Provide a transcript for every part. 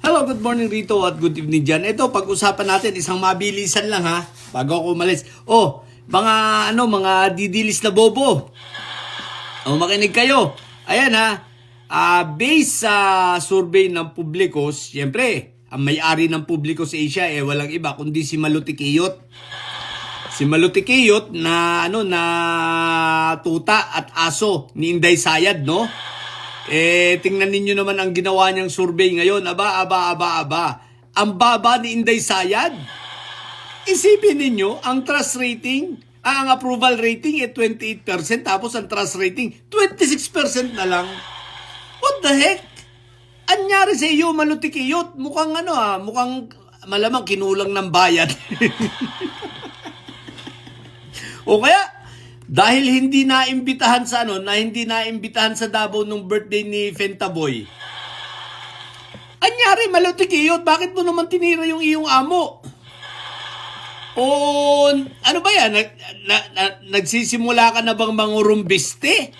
Hello, good morning Rito at good evening dyan. Ito, pag-usapan natin, isang mabilisan lang ha, bago ako umalis. Mga didilis na bobo. Makinig kayo. Ayan ha, based sa survey ng Publicos, siyempre, ang may-ari ng Publicos Asia, walang iba, kundi si Maluti Quiyot. Si Maluti Quiyot na tuta at aso ni Inday Sayad, no? Tingnan ninyo naman ang ginawa niyang survey ngayon. Aba. Ang baba ni Inday Sayad. Isipin ninyo, ang trust rating, ang approval rating 28%, tapos ang trust rating 26% na lang. What the heck? Anyari sa iyo, Maluti Quiyot? Mukhang mukhang malamang kinulang ng bayad. O kaya, dahil hindi naimbitahan sa sa Davao nung birthday ni Fentaboy. Anyari, Maluti Quiyot, bakit mo naman tinira yung iyong amo? O ano ba yan? Nagsisimula ka na bang mangurumbiste?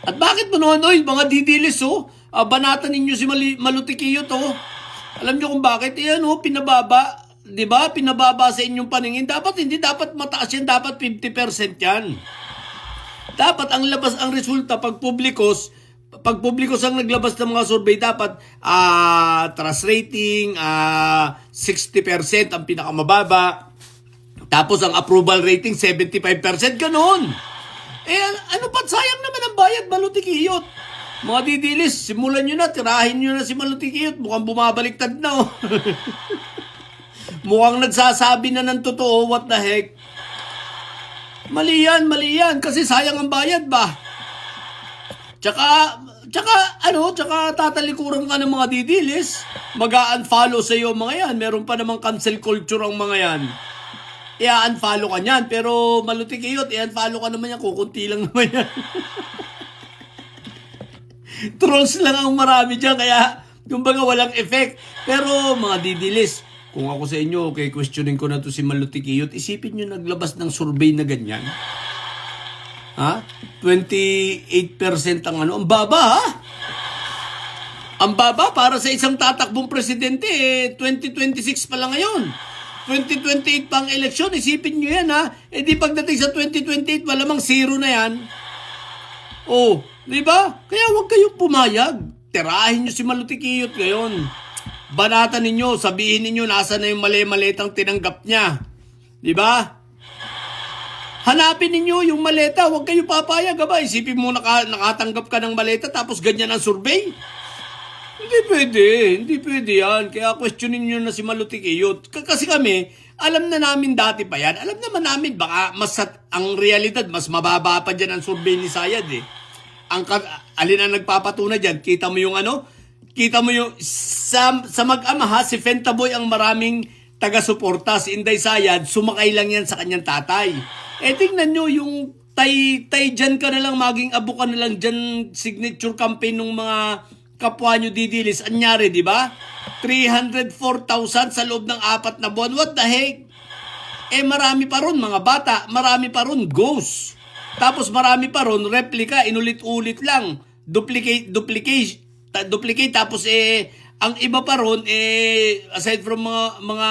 At bakit mo naman, mga didilis, banatan ninyo si Maluti Quiyot, Alam nyo kung bakit? Pinababa. Diba? Pinababa sa inyong paningin. Hindi dapat mataas yan. Dapat 50% yan. Dapat ang resulta pag Publicos ang naglabas ng mga survey, dapat trust rating 60% ang pinakamababa. Tapos ang approval rating 75%. Ganon. Ano pa? Sayang naman ang bayad, Maluti Quiyot. Mga didilis, simulan nyo na. Tirahin nyo na si Maluti Quiyot. Mukhang bumabaliktad na, Mukhang nagsasabi na ng totoo, what the heck? Mali yan, kasi sayang ang bayad ba? Tsaka tatalikuran ka ng mga didilis. Mag-unfollow sa iyo mga yan. Meron pa namang cancel culture ang mga yan. I-unfollow ka niyan, pero Maluti Quiyot, i-unfollow ka naman yan, kukunti lang naman yan. Trolls lang ang marami dyan, kaya kumbaga walang effect. Pero mga didilis, kung ako sa inyo, questioning ko na to si Maluti Quiyot, isipin nyo naglabas ng survey na ganyan. 28% ang ang baba, Ang baba para sa isang tatakbong presidente, 2026 pa lang ngayon. 2028 pa ang eleksyon, isipin nyo yan, di pagdating sa 2028, malamang zero na yan. Di ba? Kaya huwag kayong pumayag. Tirahin nyo si Maluti Quiyot ngayon. Banatan ninyo, sabihin ninyo nasa na yung mali-malitang tinanggap niya. Di ba? Hanapin ninyo yung maleta, huwag kayo papayag, Isipin mo nakatanggap ka ng maleta tapos ganyan ang survey. Hindi pwede yan. Kaya questionin nyo na si Maluti Quiyot. Kasi kami, alam na namin dati pa yan. Alam naman namin, baka ang realidad, mas mababa pa dyan ang survey ni Sayad Alin ang nagpapatunay dyan? Kita mo yung sa mag-ama si Fentaboy ang maraming taga-suporta. Si Inday Sayad, sumakay lang yan sa kanyang tatay. Tingnan nyo yung tay dyan ka na lang, maging abo ka na lang dyan, signature campaign ng mga kapwa nyo didilis. Anyari, di ba? 304,000 sa loob ng 4 na buwan. What the heck? Marami pa ron mga bata, marami pa ron ghost. Tapos marami pa ron replica, inulit-ulit lang. Duplicate, tapos ang iba pa ron aside from mga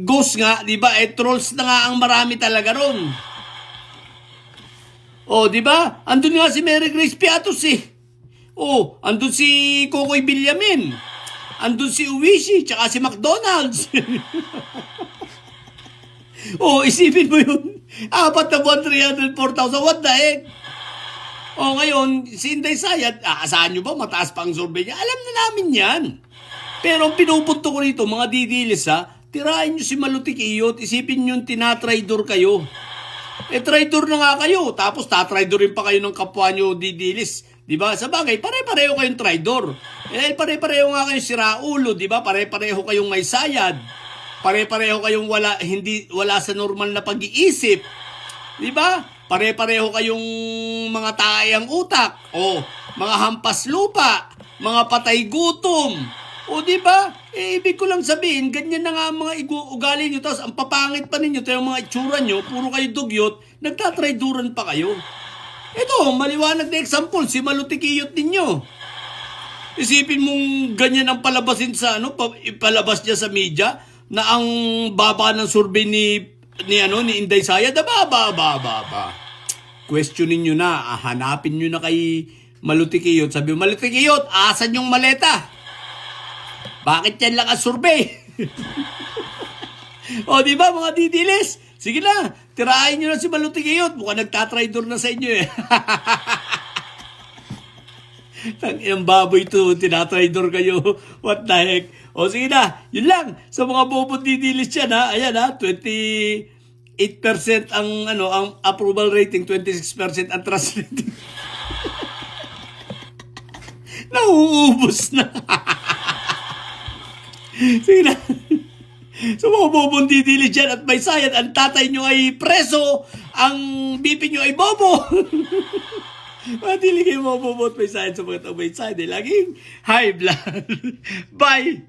ghost nga, 'di ba? Trolls na nga ang marami talaga ron. 'di ba? Andun nga si Mary Grace Piatos andun si Kokoy Villamin. Andun si Uwishi, tsaka si McDonald's. Isipin mo yun. 4 na buwan, 304,000. What the heck? Ngayon, si Inday Sayad, asahan nyo ba mataas pa ang survey niya? Alam na namin yan. Pero ang pinupunto ko rito, mga didilis tirahin nyo si Maluti Quiyot, isipin nyo tinatraidor kayo. Traidor na nga kayo, tapos tatraidorin pa kayo ng kapwa nyo didilis. Diba? Sa bagay, pare-pareho kayong traidor. Pare-pareho nga kayong siraulo, diba? Pare-pareho kayong may sayad. Pare-pareho kayong wala sa normal na pag-iisip. Diba? Pare-pareho kayong mga taayang utak, mga hampas lupa, mga patay gutom. Diba? Ibig ko lang sabihin, ganyan na nga ang mga ugali nyo. Tapos ang papangit pa ninyo, tayo mga itsura nyo, puro kayo dugyot, nagtatrayduran pa kayo. Ito, maliwanag na example, si Maluti Quiyot ninyo. Isipin mong ganyan ang palabasin sa ipalabas niya sa media na ang baba ng survey ni Inday Sayad. Ba. Questionin nyo na, hanapin nyo na kay Malutikiyot. Sabi mo, Malutikiyot, asan yung maleta? Bakit yan lang ang survey? O, di ba mga didilis? Sige na, tirahin nyo na si Malutikiyot. Mukhang nagtatraidor na sa inyo eh. Ang baboy to, tinatraidor kayo. What the heck? O sige na, yun lang. Sa mga bobot didilis yan ha. Ayan ha, 28% ang approval rating, 26% ang trust rating. Nauubos na. Sige na. Sa mga bobong didilis dyan at may sayad, ang tatay nyo ay preso, ang bibi nyo ay bobo. Madili kayo mga bobot may sayad sa mga may sayad. Laging high blood. Bye!